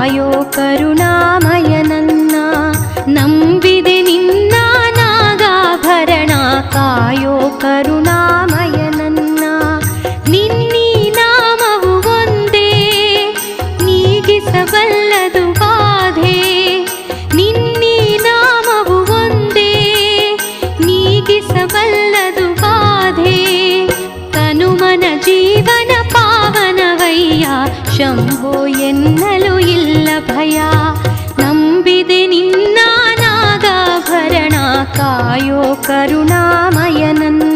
ಕಾಯೋ ಕರುಣಾಮಯ ನನ್ನ. ನಂಬಿದೆ ನಿನ್ನ ನಾಗಾಭರಣ ಕಾಯೋ ಕರುಣಾಮಯ ನನ್ನ. ನಿನ್ನೀ ನಾಮವು ಒಂದೇ ನೀಗಿಸಬಲ್ಲದು ಬಾಧೆ. ನಿನ್ನೀ ನಾಮವು ಒಂದೇ ನೀಗಿಸಬಲ್ಲದು ಬಾಧೆ. ತನುಮನ ಜೀವನ ಪಾವನವಯ್ಯ ಶಂಭೋ ಎನ್ನಲು ಇಲ್ಲ ಭಯ. ನಂಬಿದೆ ನಿನ್ನ ನಾಗಾಭರಣ ಕಾಯೋ ಕರುಣಾಮಯ ನನ್ನ.